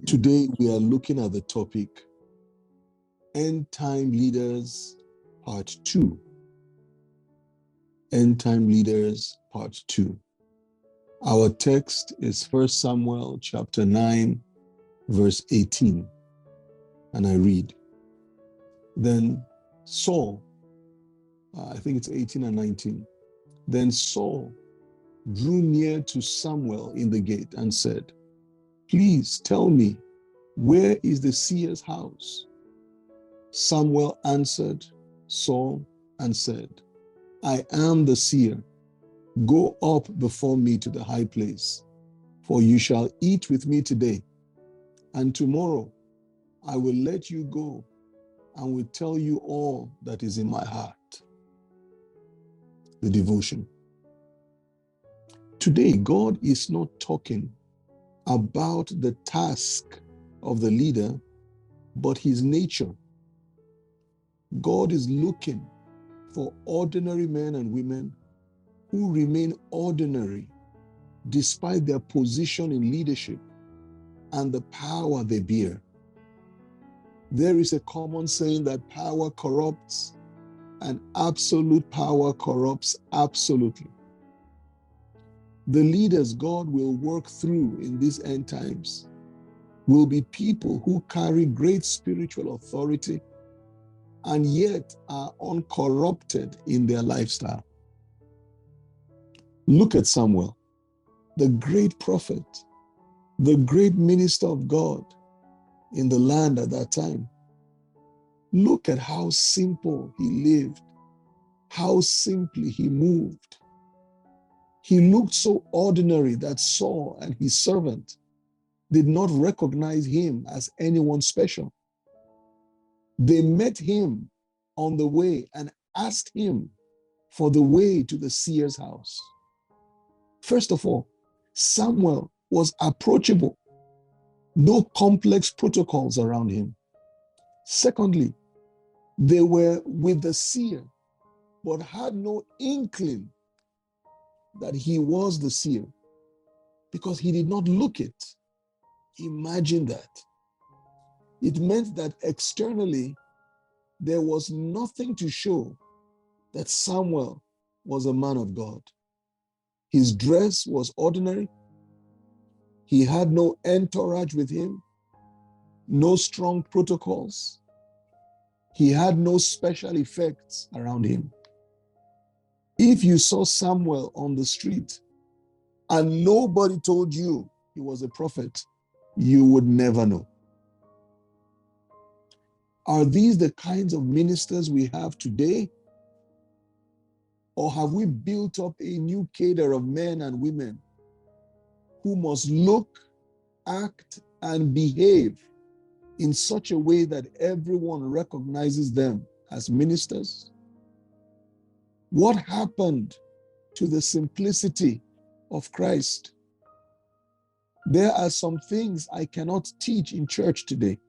Today we are looking at the topic End Time Leaders Part 2. End Time Leaders Part 2. Our text is 1 Samuel chapter 9, verse 18. And I read, Then Saul, I think it's 18 and 19. Then Saul drew near to Samuel in the gate and said, Please tell me, where is the seer's house? Samuel answered Saul and said, I am the seer. Go up before me to the high place, for you shall eat with me today, and tomorrow I will let you go and will tell you all that is in my heart. The devotion. Today, God is not talking about the task of the leader, but his nature. God is looking for ordinary men and women who remain ordinary despite their position in leadership and the power they bear. There is a common saying that power corrupts and absolute power corrupts absolutely. The leaders God will work through in these end times will be people who carry great spiritual authority and yet are uncorrupted in their lifestyle. Look at Samuel, the great prophet, the great minister of God in the land at that time. Look at how simple he lived, how simply he moved. He looked so ordinary that Saul and his servant did not recognize him as anyone special. They met him on the way and asked him for the way to the seer's house. First of all, Samuel was approachable, no complex protocols around him. Secondly, they were with the seer, but had no inkling that he was the seer because he did not look it. Imagine that. It meant that externally, there was nothing to show that Samuel was a man of God. His dress was ordinary. He had no entourage with him, no strong protocols. He had no special effects around him. If you saw Samuel on the street and nobody told you he was a prophet, you would never know. Are these the kinds of ministers we have today? Or have we built up a new cadre of men and women who must look, act, and behave in such a way that everyone recognizes them as ministers? What happened to the simplicity of Christ? There are some things I cannot teach in church today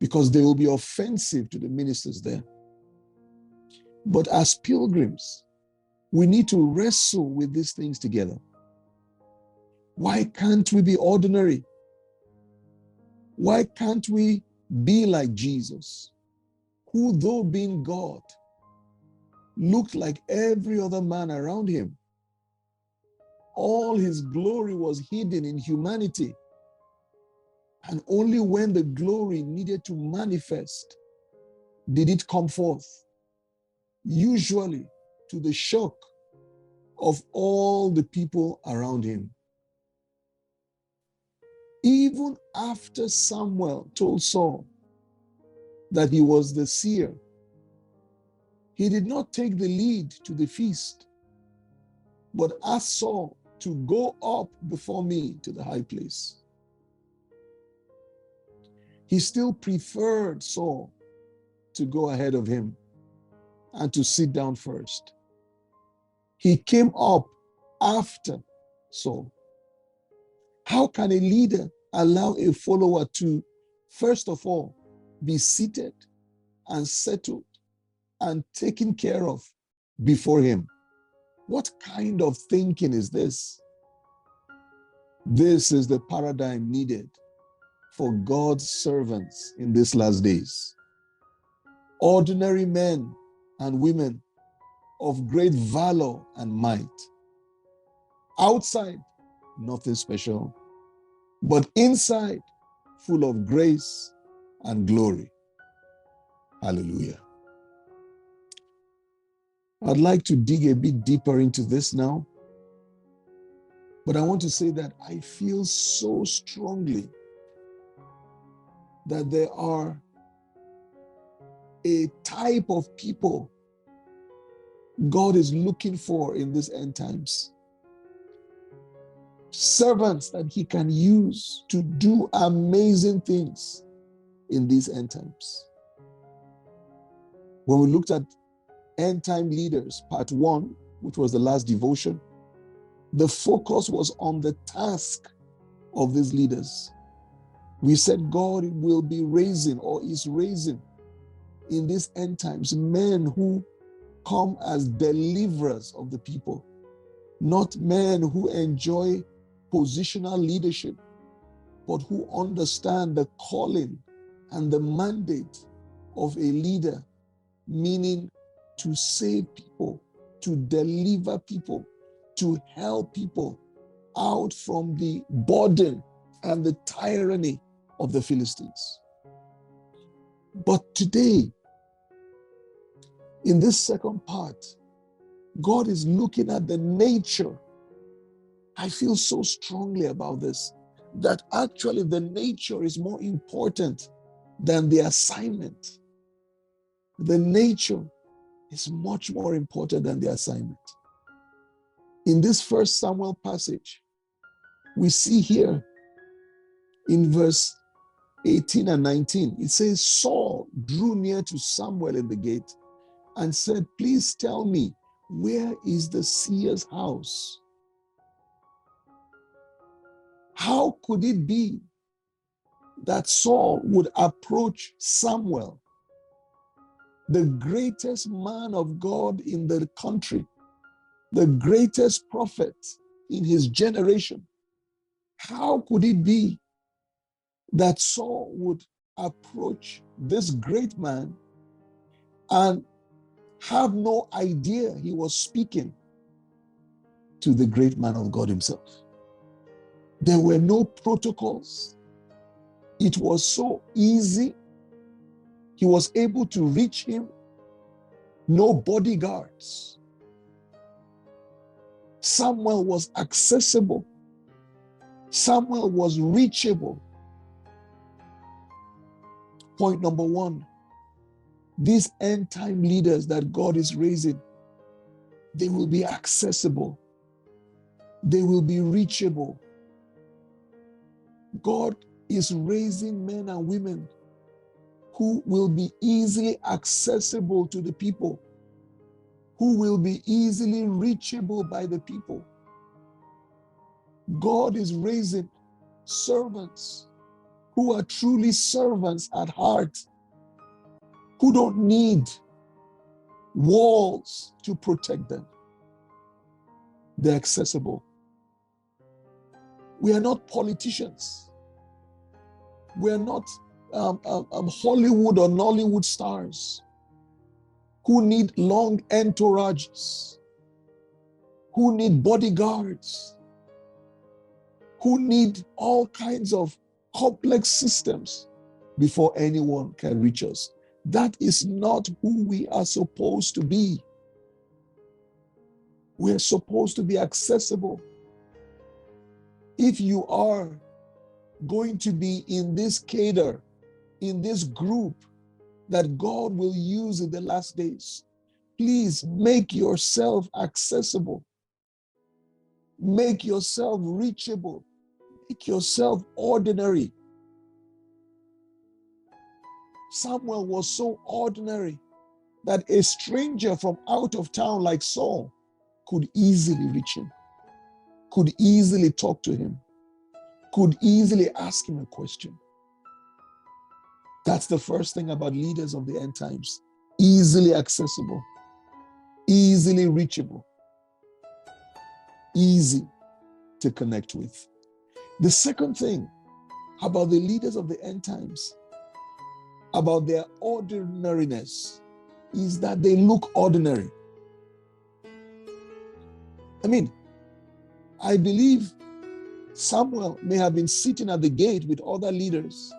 because they will be offensive to the ministers there. But as pilgrims, we need to wrestle with these things together. Why can't we be ordinary? Why can't we be like Jesus, who, though being God, looked like every other man around him? All his glory was hidden in humanity. And only when the glory needed to manifest did it come forth, usually to the shock of all the people around him. Even after Samuel told Saul that he was the seer, he did not take the lead to the feast, but asked Saul to go up before me to the high place. He still preferred Saul to go ahead of him and to sit down first. He came up after Saul. How can a leader allow a follower to, first of all, be seated and settled and taken care of before him? What kind of thinking is this? This is the paradigm needed for God's servants in these last days. Ordinary men and women of great valor and might. Outside, nothing special, but inside, full of grace and glory. Hallelujah. I'd like to dig a bit deeper into this now, but I want to say that I feel so strongly that there are a type of people God is looking for in these end times. Servants that he can use to do amazing things in these end times. When we looked at End Time Leaders, part 1, which was the last devotion, the focus was on the task of these leaders. We said God will be raising, or is raising in these end times, men who come as deliverers of the people, not men who enjoy positional leadership, but who understand the calling and the mandate of a leader, meaning to save people, to deliver people, to help people out from the burden and the tyranny of the Philistines. But today, in this second part, God is looking at the nature. I feel so strongly about this, that actually the nature is more important than the assignment. The nature is much more important than the assignment. In this first Samuel passage, we see here in verse 18 and 19, it says, Saul drew near to Samuel in the gate and said, please tell me, where is the seer's house? How could it be that Saul would approach Samuel, the greatest man of God in the country, the greatest prophet in his generation? How could it be that Saul would approach this great man and have no idea he was speaking to the great man of God himself? There were no protocols. It was so easy. He was able to reach him. No bodyguards. Samuel was accessible. Samuel was reachable. Point number 1, these end time leaders that God is raising, they will be accessible. They will be reachable. God is raising men and women who will be easily accessible to the people, who will be easily reachable by the people. God is raising servants who are truly servants at heart, who don't need walls to protect them. They're accessible. We are not politicians. We are not Hollywood or Nollywood stars who need long entourages, who need bodyguards, who need all kinds of complex systems before anyone can reach us. That is not who we are supposed to be. We are supposed to be accessible. If you are going to be in this cadre, in this group that God will use in the last days, please make yourself accessible. Make yourself reachable. Make yourself ordinary. Samuel was so ordinary that a stranger from out of town like Saul could easily reach him, could easily talk to him, could easily ask him a question. That's the first thing about leaders of the end times. Easily accessible, easily reachable, easy to connect with. The second thing about the leaders of the end times, about their ordinariness, is that they look ordinary. I mean, I believe Samuel may have been sitting at the gate with other leaders.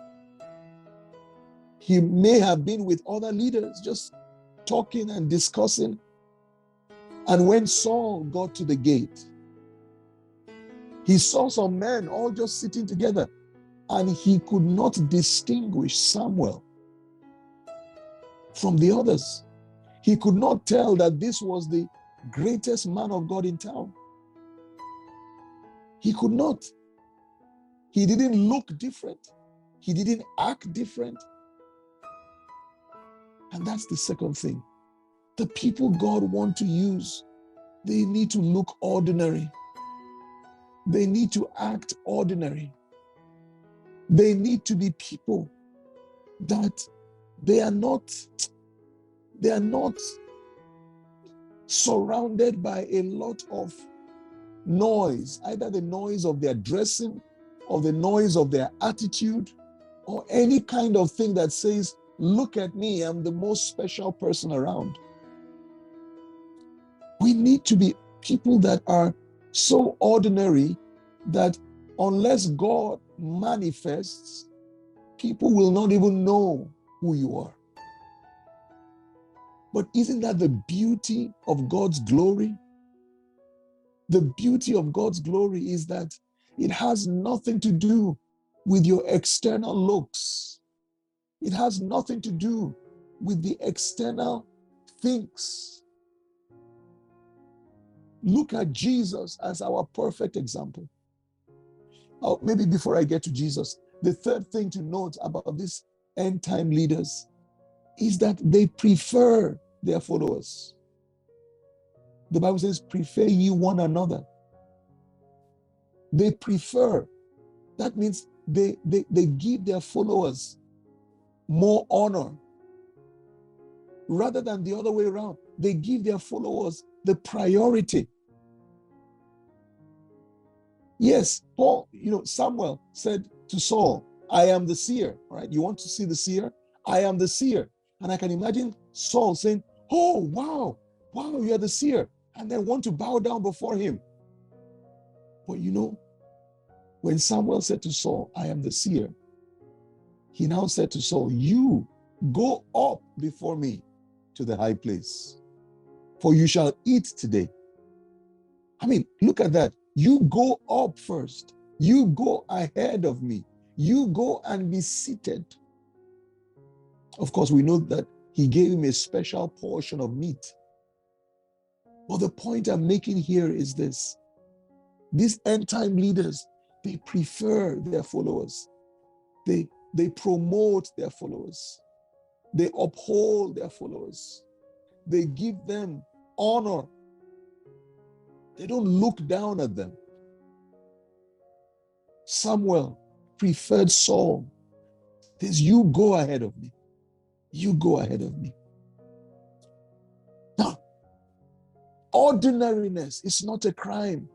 He may have been with other leaders just talking and discussing. And when Saul got to the gate, he saw some men all just sitting together, and he could not distinguish Samuel from the others. He could not tell that this was the greatest man of God in town. He could not. He didn't look different. He didn't act different. And that's the second thing. The people God wants to use, they need to look ordinary. They need to act ordinary. They need to be people that they are not surrounded by a lot of noise, either the noise of their dressing or the noise of their attitude or any kind of thing that says, look at me, I'm the most special person around. We need to be people that are so ordinary that unless God manifests, people will not even know who you are. But isn't that the beauty of God's glory? The beauty of God's glory is that it has nothing to do with your external looks. It has nothing to do with the external things. Look at Jesus as our perfect example. Oh, maybe before I get to Jesus, the third thing to note about these end time leaders is that they prefer their followers. The Bible says, prefer ye one another. They prefer. That means they give their followers more honor rather than the other way around. They give their followers the priority. Yes, Paul, Samuel said to Saul, I am the seer, right? You want to see the seer? I am the seer. And I can imagine Saul saying, oh, wow, you're the seer. And then want to bow down before him. But when Samuel said to Saul, I am the seer, he now said to Saul, you go up before me to the high place, for you shall eat today. I mean, look at that. You go up first. You go ahead of me. You go and be seated. Of course, we know that he gave him a special portion of meat. But the point I'm making here is this. These end time leaders, they prefer their followers. They promote their followers. They uphold their followers. They give them honor. They don't look down at them. Samuel preferred Saul. He says, you go ahead of me. You go ahead of me. Now, ordinariness is not a crime.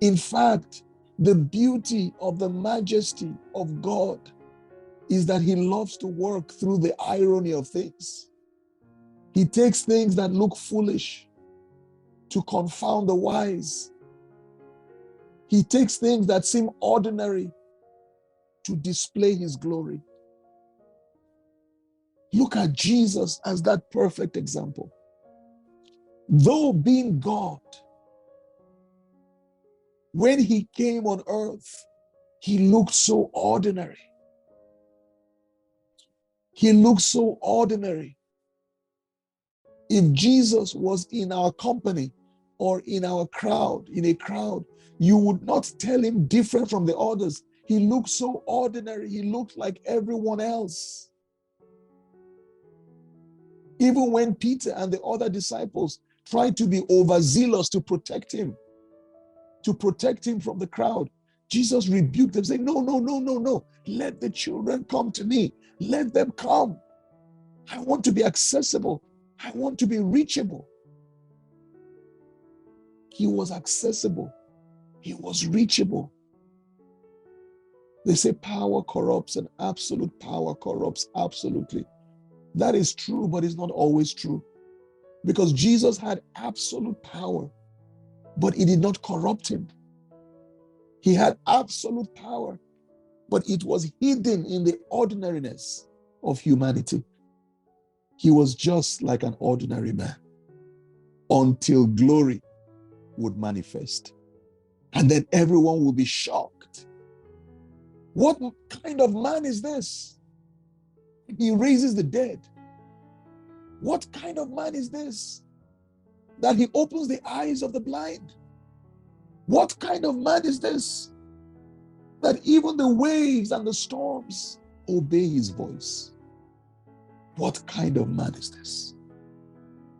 In fact, the beauty of the majesty of God is that he loves to work through the irony of things. He takes things that look foolish to confound the wise. He takes things that seem ordinary to display his glory. Look at Jesus as that perfect example. Though being God, when he came on earth, he looked so ordinary. He looked so ordinary. If Jesus was in our company or in our crowd, you would not tell him different from the others. He looked so ordinary. He looked like everyone else. Even when Peter and the other disciples tried to be overzealous to protect him from the crowd, Jesus rebuked them, saying, no. Let the children come to me. Let them come. I want to be accessible. I want to be reachable. He was accessible. He was reachable. They say power corrupts and absolute power corrupts absolutely. That is true, but it's not always true. Because Jesus had absolute power, but it did not corrupt him. He had absolute power, but it was hidden in the ordinariness of humanity. He was just like an ordinary man until glory would manifest. And then everyone will be shocked. What kind of man is this? He raises the dead. What kind of man is this? That he opens the eyes of the blind. What kind of man is this? That even the waves and the storms obey his voice. What kind of man is this?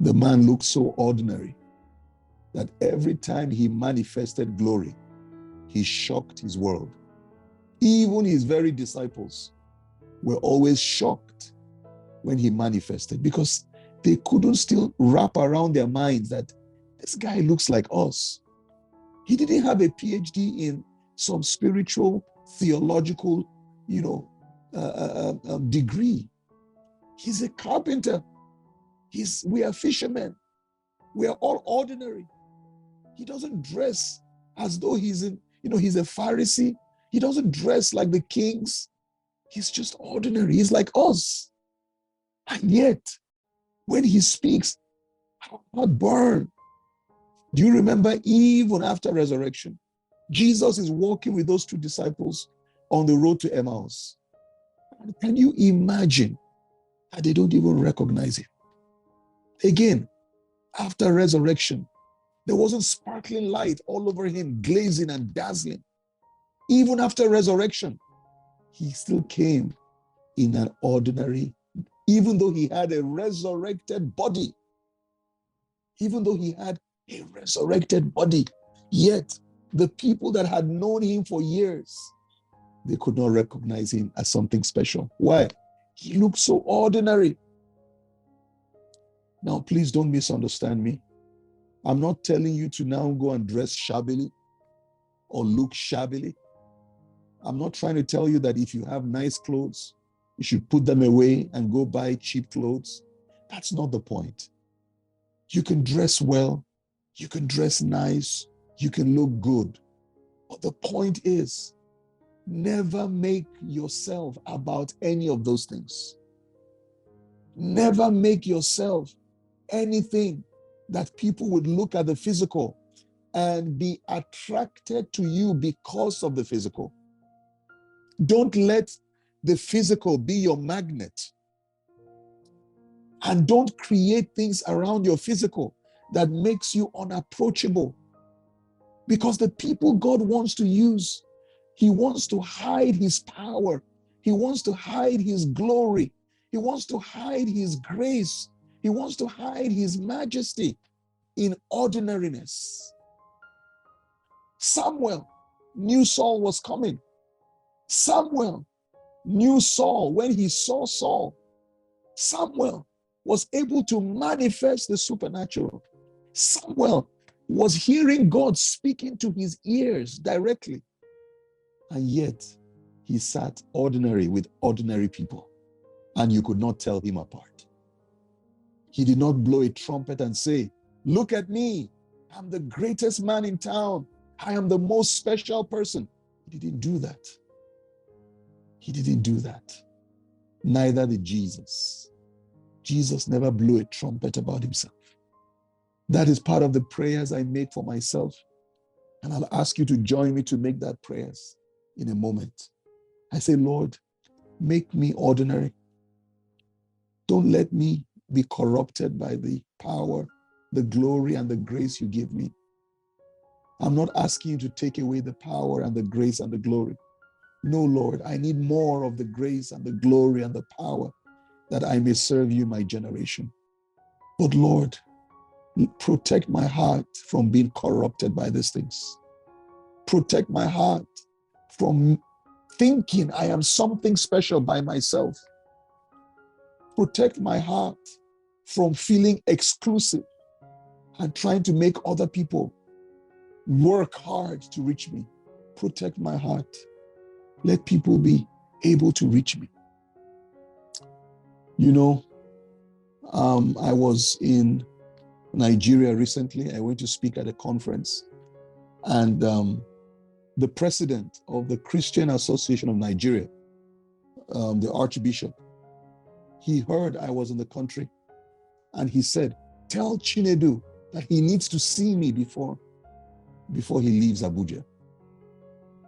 The man looked so ordinary that every time he manifested glory, he shocked his world. Even his very disciples were always shocked when he manifested because they couldn't still wrap around their minds that this guy looks like us. He didn't have a PhD in some spiritual, theological, degree. He's a carpenter. We are fishermen. We are all ordinary. He doesn't dress as though he's a Pharisee. He doesn't dress like the kings. He's just ordinary. He's like us. And yet, when he speaks, our heart burns. Do you remember even after resurrection, Jesus is walking with those two disciples on the road to Emmaus. And can you imagine that they don't even recognize him? Again, after resurrection, there wasn't sparkling light all over him, glazing and dazzling. Even after resurrection, he still came in an ordinary, even though he had a resurrected body. Even though he had a resurrected body, yet the people that had known him for years, they could not recognize him as something special. Why? He looked so ordinary. Now, please don't misunderstand me. I'm not telling you to now go and dress shabbily or look shabbily. I'm not trying to tell you that if you have nice clothes, you should put them away and go buy cheap clothes. That's not the point. You can dress well, you can dress nice, you can look good. But the point is, never make yourself about any of those things. Never make yourself anything that people would look at the physical and be attracted to you because of the physical. Don't let the physical be your magnet. And don't create things around your physical that makes you unapproachable. Because the people God wants to use, he wants to hide his power. He wants to hide his glory. He wants to hide his grace. He wants to hide his majesty in ordinariness. Samuel knew Saul was coming. Samuel knew Saul when he saw Saul. Samuel was able to manifest the supernatural. Samuel was hearing God speaking to his ears directly. And yet, he sat ordinary with ordinary people, and you could not tell him apart. He did not blow a trumpet and say, "Look at me, I'm the greatest man in town. I am the most special person." He didn't do that. He didn't do that. Neither did Jesus. Jesus never blew a trumpet about himself. That is part of the prayers I make for myself. And I'll ask you to join me to make that prayers in a moment. I say, Lord, make me ordinary. Don't let me be corrupted by the power, the glory, and the grace you give me. I'm not asking you to take away the power and the grace and the glory. No, Lord, I need more of the grace and the glory and the power that I may serve you, my generation. But Lord, protect my heart from being corrupted by these things. Protect my heart from thinking I am something special by myself. Protect my heart from feeling exclusive and trying to make other people work hard to reach me. Protect my heart. Let people be able to reach me. You know, I was in Nigeria recently. I went to speak at a conference, and the president of the Christian Association of Nigeria, the Archbishop, he heard I was in the country, and he said, "Tell Chinedu that he needs to see me before he leaves Abuja."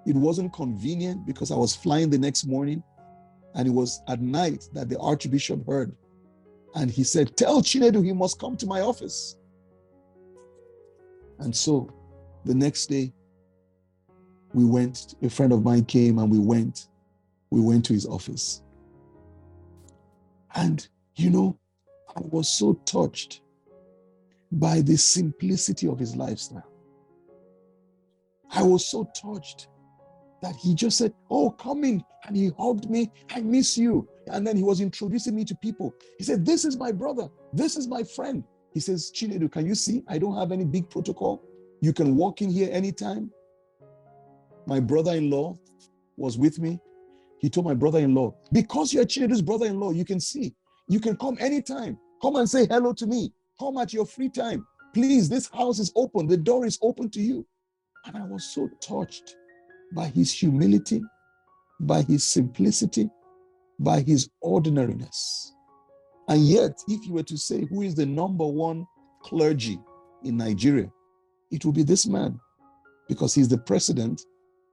It wasn't convenient because I was flying the next morning, and it was at night that the Archbishop heard. And he said, "Tell Chinedu he must come to my office." And so the next day, we went, a friend of mine came, and we went to his office. And, you know, I was so touched by the simplicity of his lifestyle. I was so touched that he just said, "Oh, come in." And he hugged me. "I miss you." And then he was introducing me to people. He said, "This is my brother. This is my friend." He says, "Chinedu, can you see? I don't have any big protocol. You can walk in here anytime." My brother-in-law was with me. He told my brother-in-law, "Because you're Chinedu's brother-in-law, you can see. You can come anytime. Come and say hello to me. Come at your free time. Please, this house is open. The door is open to you." And I was so touched by his humility, by his simplicity, by his ordinariness. And yet, if you were to say who is the number one clergy in Nigeria, it will be this man, because he's the president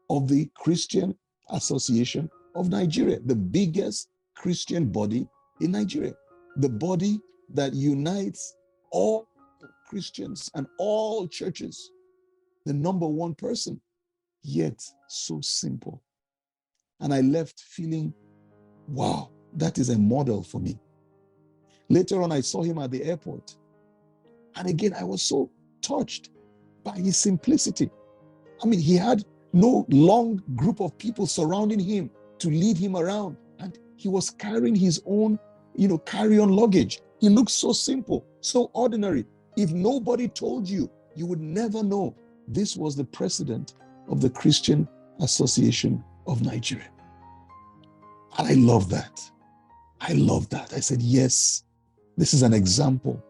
of the Christian Association of Nigeria, the biggest Christian body in Nigeria, the body that unites all Christians and all churches, the number one person, yet so simple. And I left feeling, wow, that is a model for me. Later on, I saw him at the airport. And again, I was so touched by his simplicity. I mean, he had no long group of people surrounding him to lead him around. And he was carrying his own, carry-on luggage. He looked so simple, so ordinary. If nobody told you, you would never know this was the president of the Christian Association of Nigeria. And I love that. I love that. I said, yes, this is an example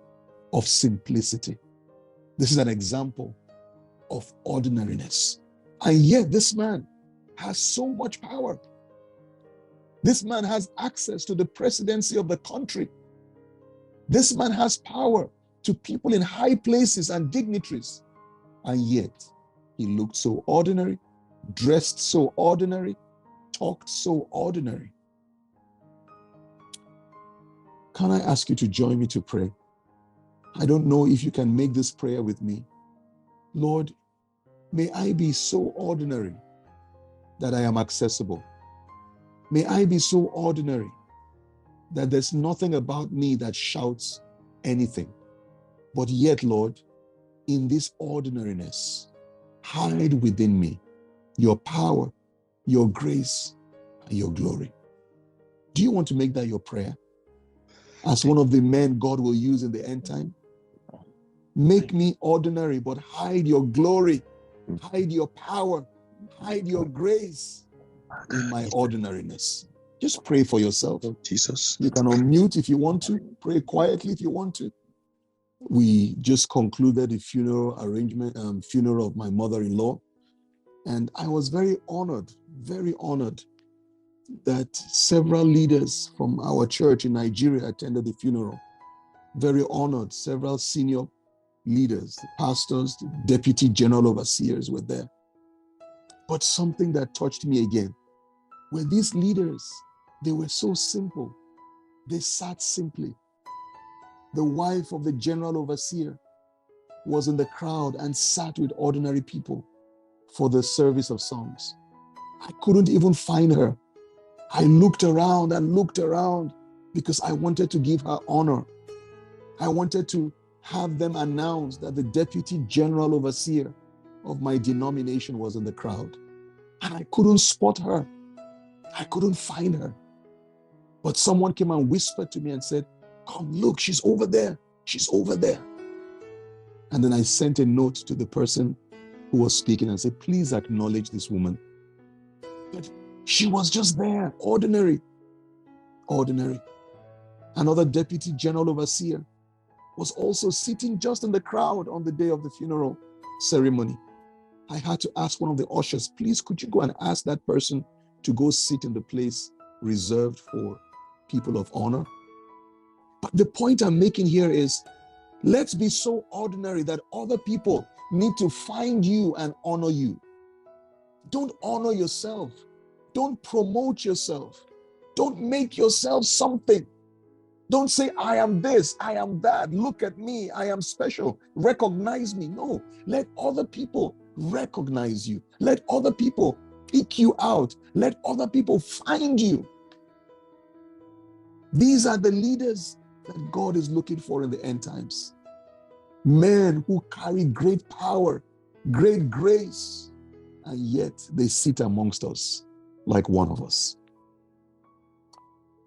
of simplicity. This is an example of ordinariness. And yet this man has so much power. This man has access to the presidency of the country. This man has power to people in high places and dignitaries. And yet he looked so ordinary, dressed so ordinary, talked so ordinary. Can I ask you to join me to pray? I don't know if you can make this prayer with me. Lord, may I be so ordinary that I am accessible. May I be so ordinary that there's nothing about me that shouts anything. But yet, Lord, in this ordinariness, hide within me your power, your grace, and your glory. Do you want to make that your prayer? As one of the men God will use in the end time? Make me ordinary, but hide your glory, hide your power, hide your grace in my ordinariness. Just pray for yourself. Jesus. You can unmute if you want to. Pray quietly if you want to. We just concluded the funeral of my mother-in-law. And I was very honored that several leaders from our church in Nigeria attended the funeral. Very honored. Several senior leaders, pastors, deputy general overseers were there. But something that touched me again were these leaders. They were so simple. They sat simply. The wife of the general overseer was in the crowd and sat with ordinary people for the service of songs. I couldn't even find her. I looked around and looked around because I wanted to give her honor. I wanted to have them announce that the deputy general overseer of my denomination was in the crowd. And I couldn't spot her. I couldn't find her. But someone came and whispered to me and said, "Come, look, she's over there. She's over there." And then I sent a note to the person who was speaking and said, "Please acknowledge this woman." But She was just there, ordinary, ordinary. Another deputy general overseer was also sitting just in the crowd on the day of the funeral ceremony. I had to ask one of the ushers, please, could you go and ask that person to go sit in the place reserved for people of honor? But the point I'm making here is, let's be so ordinary that other people need to find you and honor you. Don't honor yourself. Don't promote yourself. Don't make yourself something. Don't say, I am this, I am that. Look at me, I am special. Recognize me. No, let other people recognize you. Let other people pick you out. Let other people find you. These are the leaders that God is looking for in the end times. Men who carry great power, great grace, and yet they sit amongst us like one of us.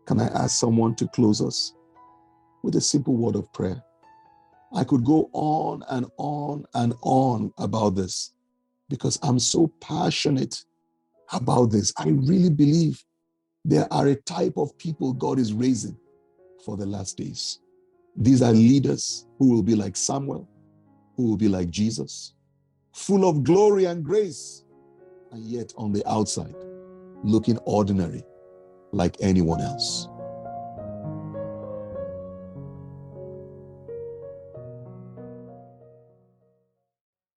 Can I ask someone to close us with a simple word of prayer? I could go on and on and on about this because I'm so passionate about this. I really believe there are a type of people God is raising for the last days. These are leaders who will be like Samuel, who will be like Jesus, full of glory and grace, and yet on the outside, looking ordinary like anyone else.